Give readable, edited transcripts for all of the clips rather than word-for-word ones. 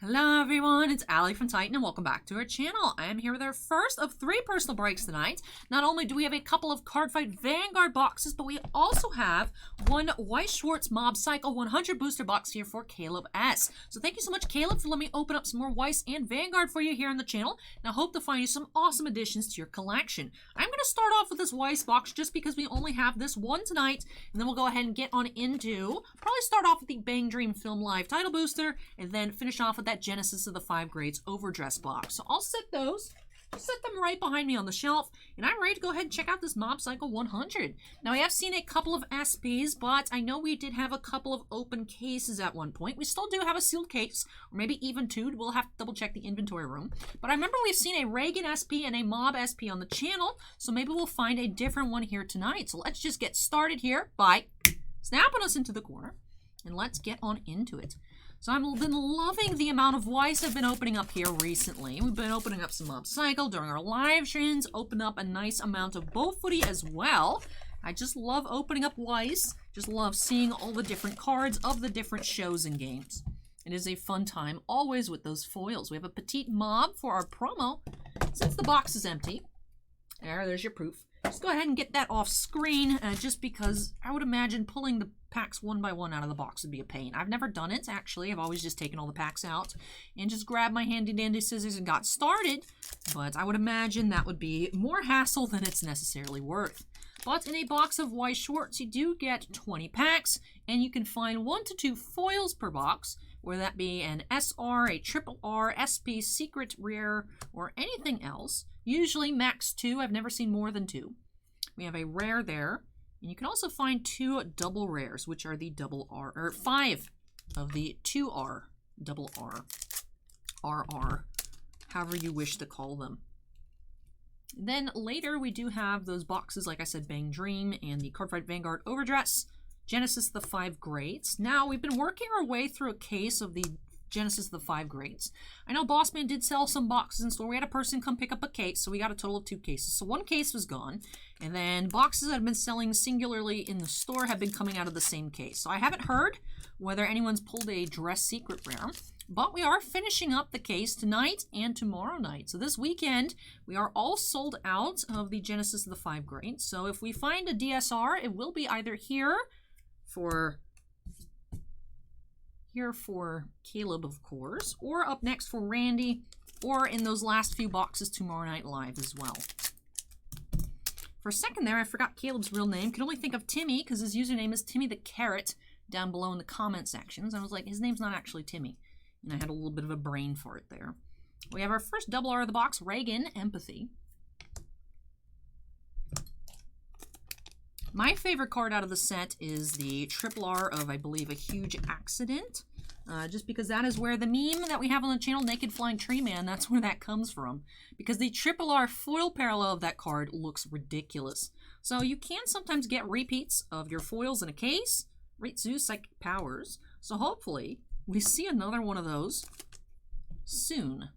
Hello everyone, it's Allie from Titan and welcome back to our channel. I am here with our first of 3 personal breaks tonight. Not only do we have a couple of Cardfight Vanguard boxes, but we also have one Weiss Schwarz Mob Cycle 100 booster box here for Caleb S. So thank you so much, Caleb, for letting me open up some more Weiss and Vanguard for you here on the channel. And I hope to find you some awesome additions to your collection. I'm going to start off with this Weiss box just because we only have this one tonight, and then we'll go ahead and get on into, probably start off with the Bang Dream Film Live title booster, and then finish off with that Genesis of the 5 Grades overdress box. So I'll set them right behind me on the shelf, and I'm ready to go ahead and check out this Mob Cycle 100. Now, I have seen a couple of SPs, but I know we did have a couple of open cases at one point. We still do have a sealed case, or maybe even 2. We'll have to double check the inventory room. But I remember we've seen a Reagan SP and a Mob SP on the channel, so maybe we'll find a different one here tonight. So let's just get started here by snapping us into the corner, and let's get on into it. So I've been loving the amount of Weiss I've been opening up here recently. We've been opening up some Mob Cycle during our live streams, opened up a nice amount of Bow Footy as well. I just love opening up Weiss, just love seeing all the different cards of the different shows and games. It is a fun time, always with those foils. We have a Petite Mob for our promo. Since the box is empty, there's your proof. Just go ahead and get that off screen, just because I would imagine pulling the packs one by one out of the box would be a pain. I've never done it, actually. I've always just taken all the packs out and just grabbed my handy dandy scissors and got started. But I would imagine that would be more hassle than it's necessarily worth. But in a box of Weiss Schwarz, you do get 20 packs, and you can find 1 to 2 foils per box, whether that be an SR, a Triple R, SP, Secret Rare, or anything else. Usually max 2. I've never seen more than 2. We have a rare there. And you can also find 2 double rares, which are the double R, or 5 of the 2R, double R, RR, however you wish to call them. Then later we do have those boxes, like I said, Bang Dream and the Cardfight Vanguard Overdress, Genesis the 5 Grades. Now we've been working our way through a case of the Genesis the 5 Grades. I know Bossman did sell some boxes in store. We had a person come pick up a case, so we got a total of 2 cases. So 1 case was gone, and then boxes that have been selling singularly in the store have been coming out of the same case. So I haven't heard whether anyone's pulled a Dress Secret Rare, but we are finishing up the case tonight and tomorrow night. So this weekend, we are all sold out of the Genesis of the 5 Grades. So if we find a DSR, it will be either here for Caleb, of course, or up next for Randy, or in those last few boxes tomorrow night live as well. For a second there, I forgot Caleb's real name. Could only think of Timmy, because his username is Timmy the Carrot down below in the comment sections. I was like, his name's not actually Timmy. And I had a little bit of a brain for it there. We have our first double R of the box, Reagan, Empathy. My favorite card out of the set is the Triple R of, I believe, A Huge Accident. Just because that is where the meme that we have on the channel, Naked Flying Tree Man, that's where that comes from. Because the Triple R foil parallel of that card looks ridiculous. So you can sometimes get repeats of your foils in a case. Ritsu, Psychic Powers. So hopefully we see another one of those soon.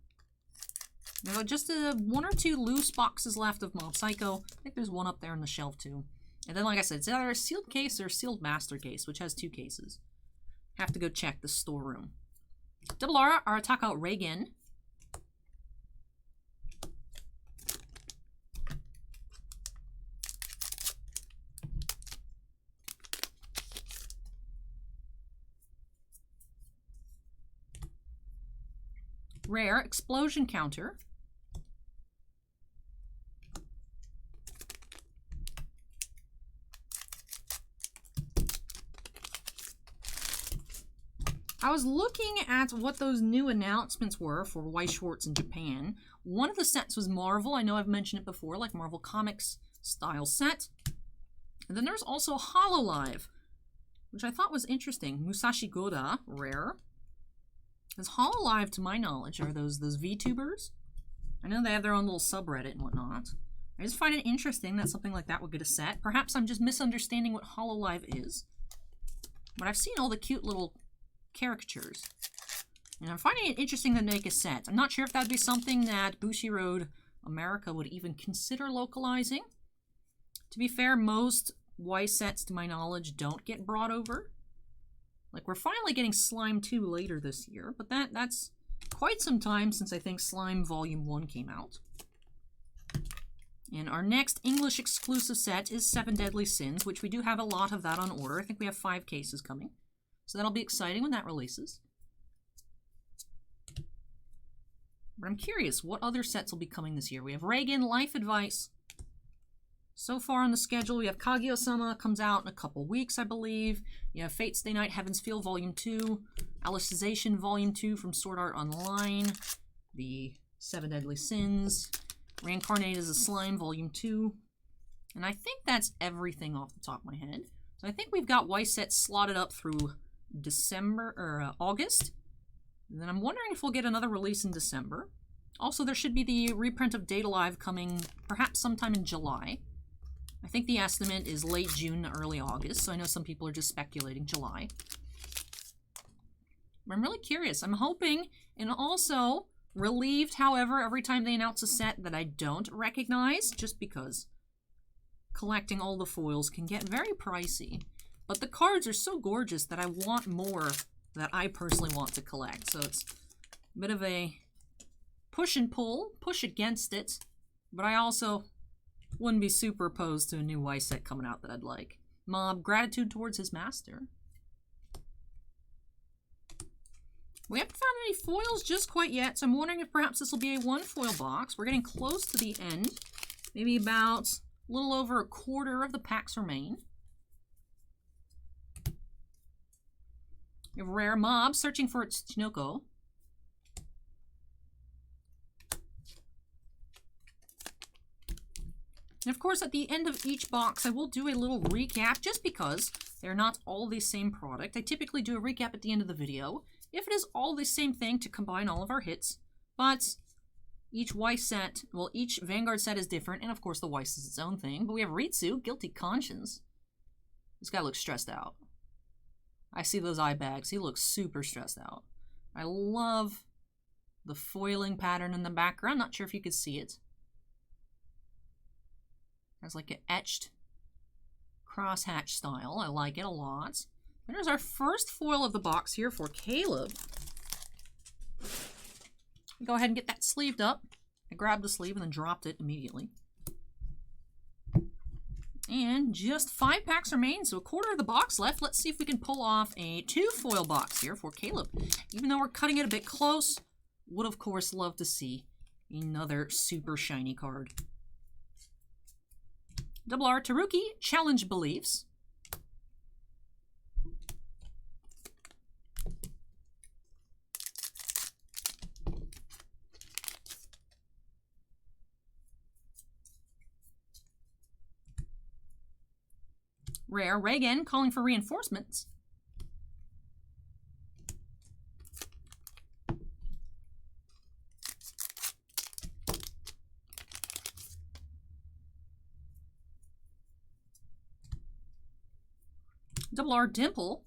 Now just 1 or 2 loose boxes left of Mob Psycho. I think there's one up there on the shelf too. And then, like I said, it's either a sealed case or a sealed master case, which has 2 cases. Have to go check the storeroom. Double R, Arataka Reagan. Rare, Explosion Counter. I was looking at what those new announcements were for Weiss Schwarz in Japan. One of the sets was Marvel. I know I've mentioned it before, like Marvel Comics style set. And then there's also HoloLive, which I thought was interesting. Musashi Goda, rare. Because HoloLive, to my knowledge, are those VTubers. I know they have their own little subreddit and whatnot. I just find it interesting that something like that would get a set. Perhaps I'm just misunderstanding what HoloLive is. But I've seen all the cute little caricatures. And I'm finding it interesting to make a set. I'm not sure if that would be something that Bushiroad America would even consider localizing. To be fair, most Weiss sets, to my knowledge, don't get brought over. Like, we're finally getting Slime 2 later this year, but that's quite some time since I think Slime Volume 1 came out. And our next English exclusive set is 7 Deadly Sins, which we do have a lot of that on order. I think we have 5 cases coming. So that'll be exciting when that releases. But I'm curious, what other sets will be coming this year? We have Reagan, Life Advice. So far on the schedule, we have Kaguya-sama, comes out in a couple weeks, I believe. You have Fate Stay Night, Heaven's Feel Volume 2. Alicization Volume 2 from Sword Art Online. The 7 Deadly Sins. Reincarnate as a Slime Volume 2. And I think that's everything off the top of my head. So I think we've got Y sets slotted up through December, or August. And then I'm wondering if we'll get another release in December. Also, there should be the reprint of Date Alive coming perhaps sometime in July. I think the estimate is late June, early August, so I know some people are just speculating July. I'm really curious. I'm hoping, and also relieved, however, every time they announce a set that I don't recognize, just because collecting all the foils can get very pricey. But the cards are so gorgeous that I want more that I personally want to collect. So it's a bit of a push and pull, push against it, but I also wouldn't be super opposed to a new Y set coming out that I'd like. Mob, Gratitude Towards His Master. We haven't found any foils just quite yet, so I'm wondering if perhaps this will be a 1 foil box. We're getting close to the end. Maybe about a little over a quarter of the packs remain. We have Rare Mob, Searching for its Chinoko. And of course, at the end of each box, I will do a little recap, just because they're not all the same product. I typically do a recap at the end of the video, if it is all the same thing to combine all of our hits. But each Y set, well, each Vanguard set is different, and of course the Weiss is its own thing. But we have Ritsu, Guilty Conscience. This guy looks stressed out. I see those eye bags. He looks super stressed out. I love the foiling pattern in the background. Not sure if you could see it. Has like an etched crosshatch style. I like it a lot. There's our first foil of the box here for Caleb. Go ahead and get that sleeved up. I grabbed the sleeve and then dropped it immediately. And just 5 packs remain, so a quarter of the box left. Let's see if we can pull off a 2 foil box here for Caleb. Even though we're cutting it a bit close, would of course love to see another super shiny card. Double R, Taruki, Challenge Beliefs. Rare, Reagan, Calling for Reinforcements. Double R, Dimple.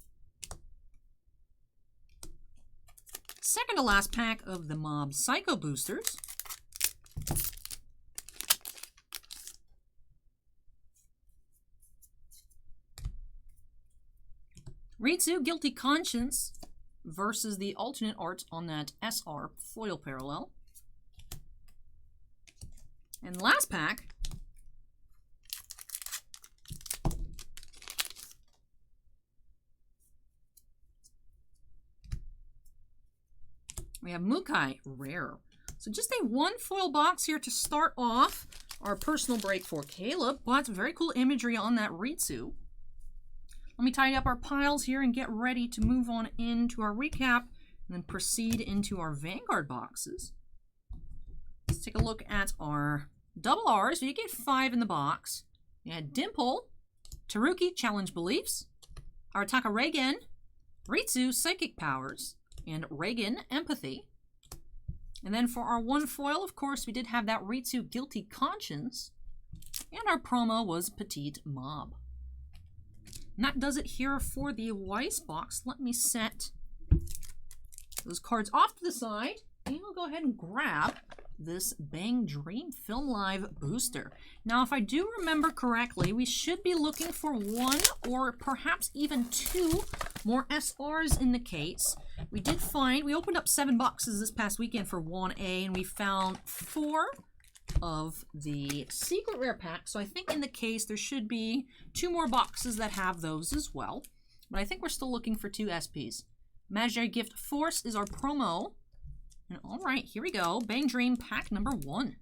Second to last pack of the Mob Psycho Boosters. Ritsu, Guilty Conscience versus the alternate art on that SR foil parallel. And last pack, we have Mukai, Rare. So just a 1 foil box here to start off our personal break for Caleb. But very cool imagery on that Ritsu. Let me tidy up our piles here and get ready to move on into our recap and then proceed into our Vanguard boxes. Let's take a look at our double R's. You get 5 in the box. We had Dimple, Taruki, Challenge Beliefs, Arataka Reagan, Ritsu, Psychic Powers, and Reagan, Empathy. And then for our 1 foil, of course, we did have that Ritsu, Guilty Conscience. And our promo was Petite Mob. And that does it here for the Weiss box. Let me set those cards off to the side, and we'll go ahead and grab this Bang Dream Film Live booster. Now, if I do remember correctly, we should be looking for 1 or perhaps even 2 More SRs in the case. We opened up 7 boxes this past weekend for 1A, and we found 4 of the secret rare pack. So I think in the case there should be 2 more boxes that have those as well. But I think we're still looking for 2 SPs. Imaginary Gift Force is our promo. And alright, here we go. Bang Dream pack number 1.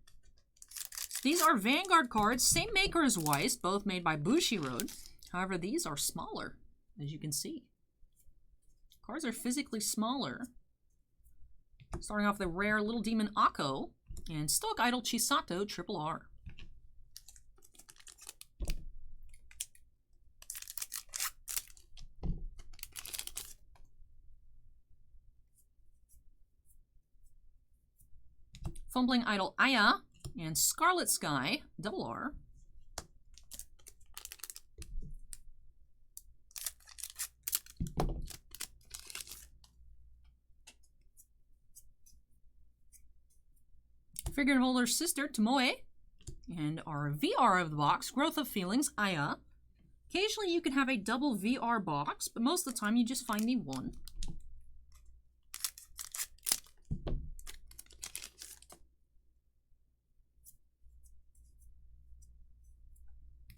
These are Vanguard cards, same maker as Weiss, both made by Bushiroad. However, these are smaller, as you can see. Cards are physically smaller. Starting off the rare Little Demon Akko and Stoic Idol Chisato RRR. Fumbling Idol Aya and Scarlet Sky RRR. Figure Holder's Sister, Tomoe. And our VR of the box, Growth of Feelings, Aya. Occasionally you can have a double VR box, but most of the time you just find the one.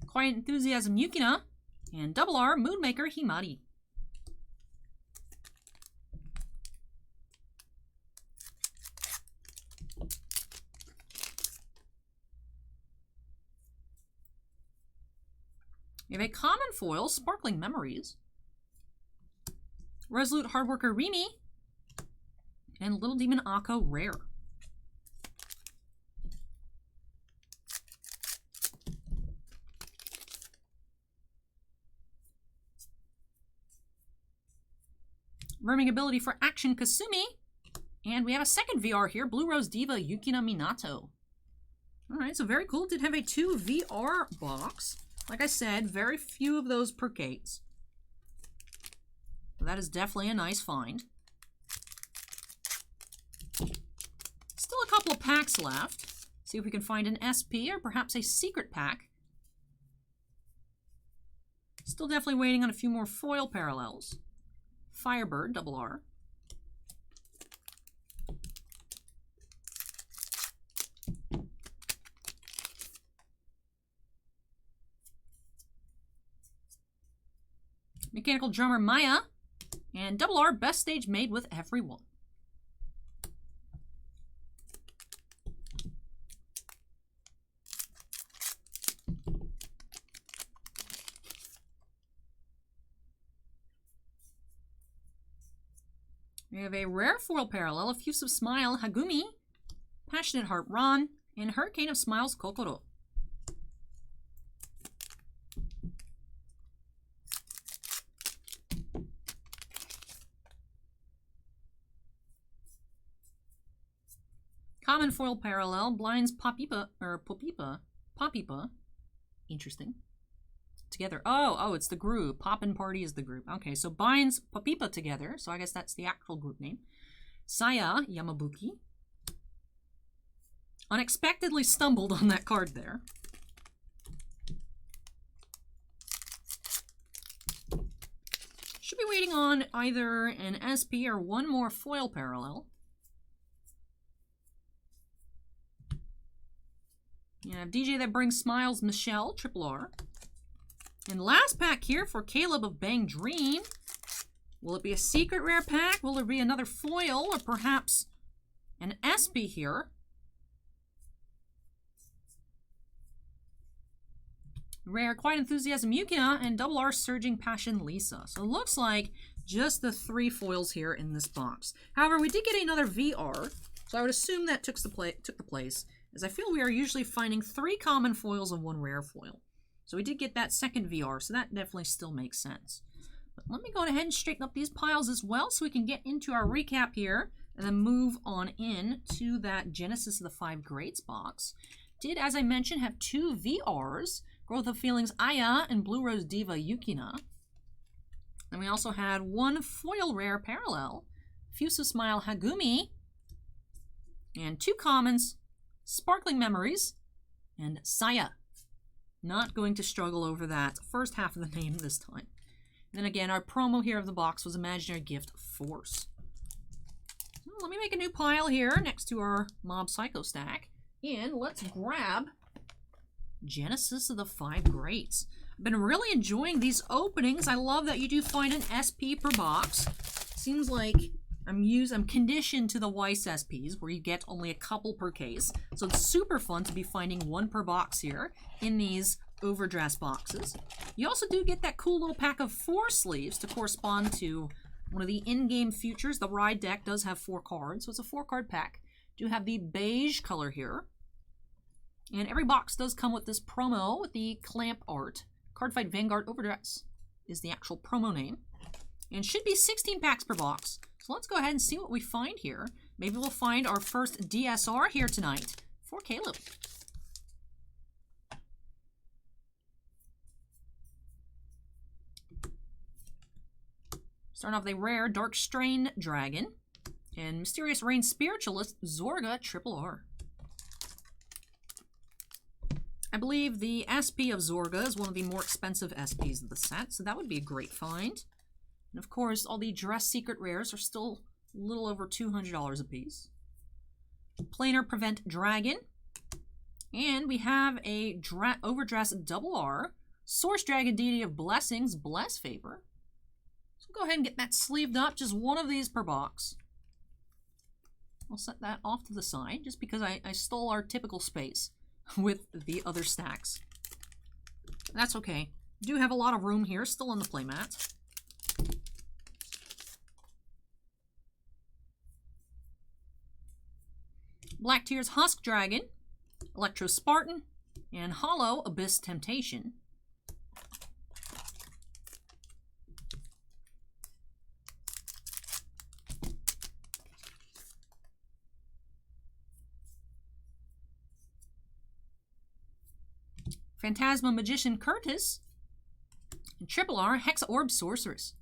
Quiet Enthusiasm, Yukina. And RRR, Moonmaker, Himari. We have a common foil, Sparkling Memories. Resolute Hardworker Rimi. And Little Demon Akko Rare. Verming Ability for Action Kasumi. And we have a second VR here, Blue Rose Diva Yukina Minato. Alright, so very cool. Did have a 2 VR box. Like I said, very few of those per case. That is definitely a nice find. Still a couple of packs left. See if we can find an SP or perhaps a secret pack. Still definitely waiting on a few more foil parallels. Firebird, RRR. Mechanical Drummer Maya, and RRR, Best Stage Made with Everyone. We have a rare foil parallel, Effusive Smile Hagumi, Passionate Heart Ron, and Hurricane of Smiles Kokoro. Common foil parallel, Blinds Popipa, or Popipa. Interesting. Together. Oh, it's the group. Poppin' Party is the group. Okay, so binds Popipa together. So I guess that's the actual group name. Saya Yamabuki. Unexpectedly stumbled on that card there. Should be waiting on either an SP or one more foil parallel. You have DJ That Brings Smiles, Michelle, RRR. And last pack here for Caleb of Bang Dream. Will it be a secret rare pack? Will there be another foil or perhaps an SP here? Rare Quiet Enthusiasm Yukina and RRR Surging Passion Lisa. So it looks like just the 3 foils here in this box. However, we did get another VR, so I would assume that took the place, as I feel we are usually finding 3 common foils and 1 rare foil. So we did get that second VR, so that definitely still makes sense. But let me go ahead and straighten up these piles as well so we can get into our recap here and then move on in to that Genesis of the 5 Greats box. Did, as I mentioned, have 2 VRs, Growth of Feelings Aya and Blue Rose Diva Yukina. And we also had 1 foil rare parallel, Effusive Smile Hagumi, and 2 commons, Sparkling Memories, and Saya. Not going to struggle over that first half of the name this time. Then again, our promo here of the box was Imaginary Gift Force. So let me make a new pile here next to our Mob Psycho stack. And let's grab Genesis of the 5 Greats. I've been really enjoying these openings. I love that you do find an SP per box. Seems like I'm conditioned to the Weiss SPs where you get only a couple per case. So it's super fun to be finding one per box here in these overdressed boxes. You also do get that cool little pack of 4 sleeves to correspond to one of the in-game features. The Ride deck does have 4 cards, so it's a 4-card pack. Do have the beige color here. And every box does come with this promo with the clamp art. Cardfight Vanguard Overdress is the actual promo name. And should be 16 packs per box. So let's go ahead and see what we find here. Maybe we'll find our first DSR here tonight for Caleb. Starting off with a rare Dark Strain Dragon and Mysterious Rain Spiritualist Zorga RR. I believe the SP of Zorga is one of the more expensive SPs of the set, so that would be a great find. And of course, all the Dress Secret Rares are still a little over $200 a piece. Planar Prevent Dragon. And we have a Overdress RR. Source Dragon Deity of Blessings, Bless Favor. Go ahead and get that sleeved up, just one of these per box. I'll set that off to the side just because I stole our typical space with the other stacks. That's okay. Do have a lot of room here, still on the playmat. Black Tears Husk Dragon, Electro Spartan, and Hollow Abyss Temptation. Phantasma Magician Curtis, and RR Hex Orb Sorceress.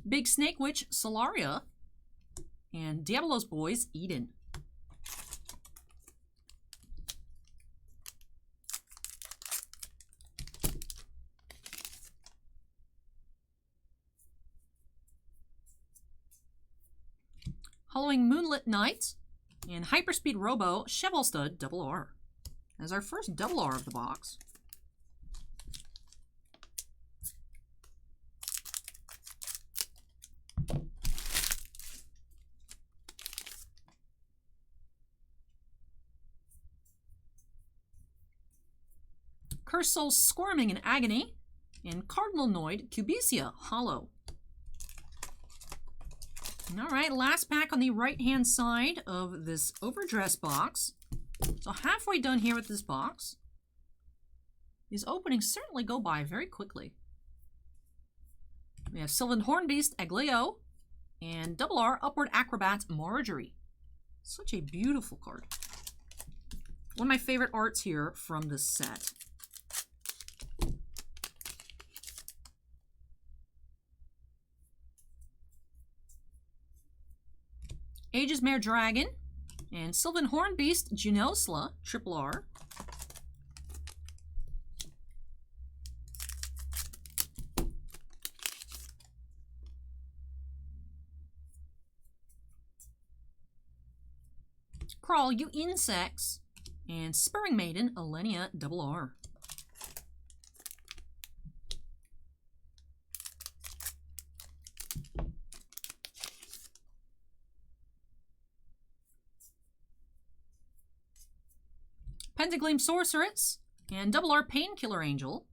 Big Snake Witch Solaria, and Diablo's Boys Eden. Halloween Moonlit Night, and Hyperspeed Robo Chevalstud RR. As our first RR of the box. Cursed Souls Squirming in Agony, and Cardinal Noid Cubecia Hollow. All right, last pack on the right-hand side of this overdress box. So halfway done here with this box. These openings certainly go by very quickly. We have Sylvan Hornbeast Aglio and RR Upward Acrobat Marjorie. Such a beautiful card. One of my favorite arts here from this set. Aegis Mare Dragon, and Sylvan Hornbeast Junosla RR. Crawl You Insects, and Spurring Maiden Alenia RR. Pentagleam Sorceress, and RR Painkiller Angel.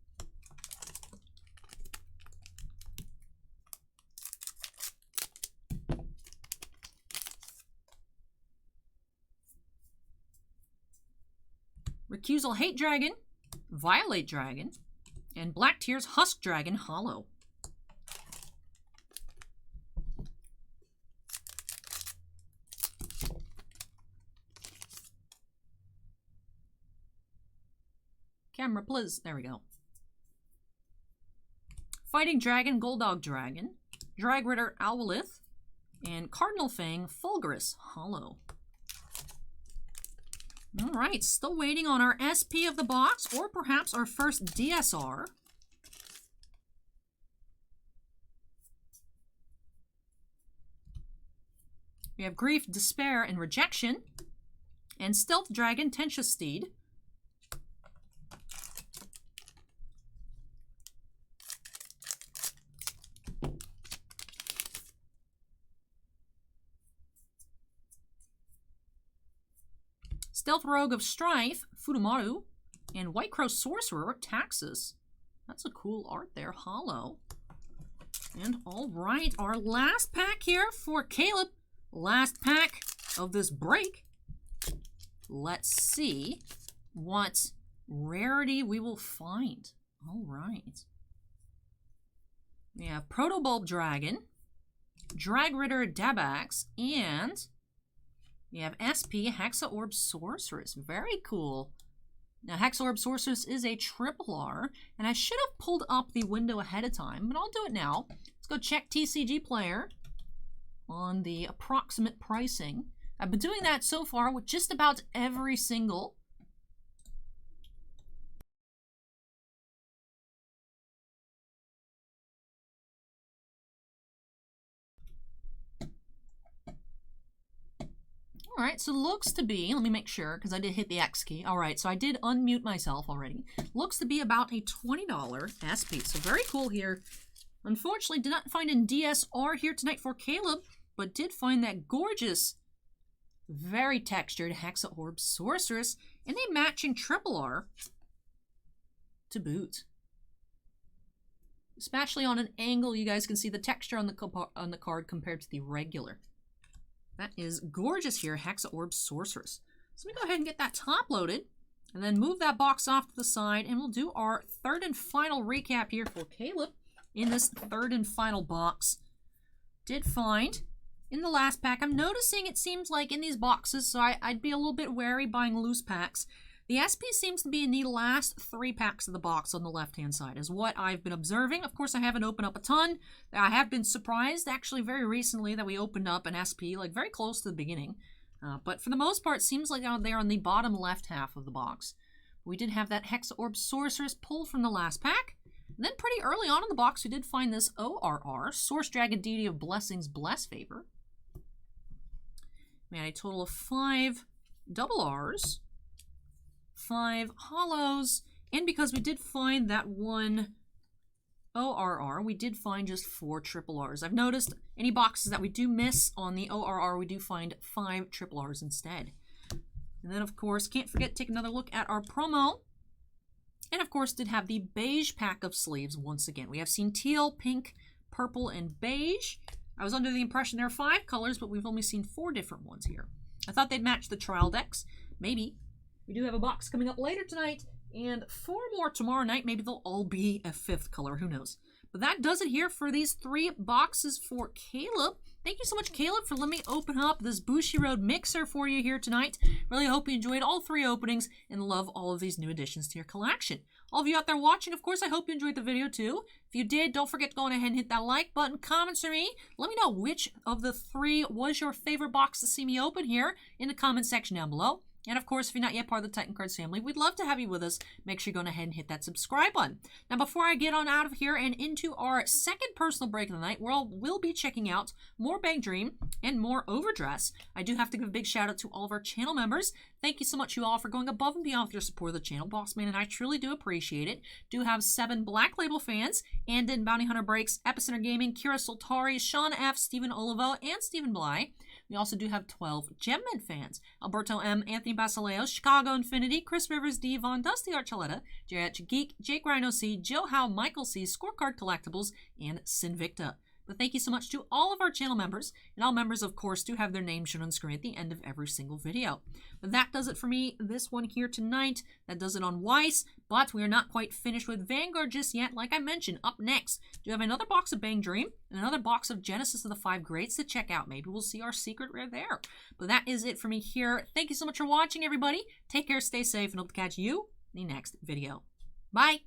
Recusal Hate Dragon, Violate Dragon, and Black Tears Husk Dragon Hollow. Camera, please. There we go. Fighting Dragon, Golddog Dragon, Drag Ritter Owlith, and Cardinal Fang Fulgurus Hollow. All right, still waiting on our SP of the box, or perhaps our first DSR. We have Grief, Despair, and Rejection, and Stealth Dragon Tensha Steed. Stealth Rogue of Strife, Fudomaru, and White Crow Sorcerer, Taxus. That's a cool art there, hollow. And all right, our last pack here for Caleb. Last pack of this break. Let's see what rarity we will find. All right. We have Protobulb Dragon, Drag Ritter Dabax, and we have SP Hexaorb Sorceress. Very cool. Now, Hexaorb Sorceress is a triple R, and I should have pulled up the window ahead of time, but I'll do it now. Let's go check TCG Player on the approximate pricing. I've been doing that so far with just about every single All right, so looks to be, let me make sure, because I did hit the X key. All right, so I did unmute myself already. Looks to be about a $20 SP, so very cool here. Unfortunately, did not find in DSR here tonight for Caleb, but did find that gorgeous, very textured Hexaorb Sorceress and a matching triple R to boot. Especially on an angle, you guys can see the texture on the card compared to the regular. That is gorgeous here, Hexaorb Sorceress. So let me go ahead and get that top loaded and then move that box off to the side, and we'll do our third and final recap here for Caleb in this third and final box. Did find in the last pack, I'm noticing it seems like in these boxes, so I'd be a little bit wary buying loose packs. The SP seems to be in the last 3 packs of the box on the left-hand side, is what I've been observing. Of course, I haven't opened up a ton. I have been surprised, actually, very recently that we opened up an SP, like, very close to the beginning. But for the most part, it seems like they're on the bottom left half of the box. We did have that Hexaorb Sorceress pulled from the last pack. And then pretty early on in the box, we did find this ORR, Source Dragon Deity of Blessings, Bless Favor. We had a total of 5 double Rs. 5 hollows, and because we did find that one ORR, we did find just 4 triple Rs. I've noticed any boxes that we do miss on the ORR, we do find 5 triple Rs instead. And then, of course, can't forget to take another look at our promo. And, of course, did have the beige pack of sleeves once again. We have seen teal, pink, purple, and beige. I was under the impression there are 5 colors, but we've only seen 4 different ones here. I thought they'd match the trial decks. Maybe. We do have a box coming up later tonight, and 4 more tomorrow night. Maybe they'll all be a 5th color. Who knows? But that does it here for these 3 boxes for Caleb. Thank you so much, Caleb, for letting me open up this Bushiroad mixer for you here tonight. Really hope you enjoyed all 3 openings and love all of these new additions to your collection. All of you out there watching, of course, I hope you enjoyed the video too. If you did, don't forget to go on ahead and hit that like button. Comments for me. Let me know which of the 3 was your favorite box to see me open here in the comment section down below. And of course, if you're not yet part of the Titan Cards family, we'd love to have you with us. Make sure you go ahead and hit that subscribe button. Now, before I get on out of here and into our second personal break of the night, where we'll be checking out more Bang Dream and more Overdress, I do have to give a big shout out to all of our channel members. Thank you so much, you all, for going above and beyond with your support of the channel. Bossman and I truly do appreciate it. Do have 7 Black Label fans, and in Bounty Hunter Breaks, Epicenter Gaming, Kira Soltari, Sean F., Stephen Olivo, and Stephen Bly. We also do have 12 Gemmen fans. Alberto M., Anthony Basileos, Chicago Infinity, Chris Rivers D., Von Dusty Archuleta, J.H. Geek, Jake Rhino C., Joe Howe, Michael C., Scorecard Collectibles, and Sinvicta. But thank you so much to all of our channel members, and all members, of course, do have their names shown on screen at the end of every single video. But that does it for me, this one here tonight. That does it on Weiss, but we are not quite finished with Vanguard just yet. Like I mentioned, up next, do have another box of Bang Dream and another box of Genesis of the 5 Greats to check out. Maybe we'll see our secret rare there. But that is it for me here. Thank you so much for watching, everybody. Take care, stay safe, and hope to catch you in the next video. Bye!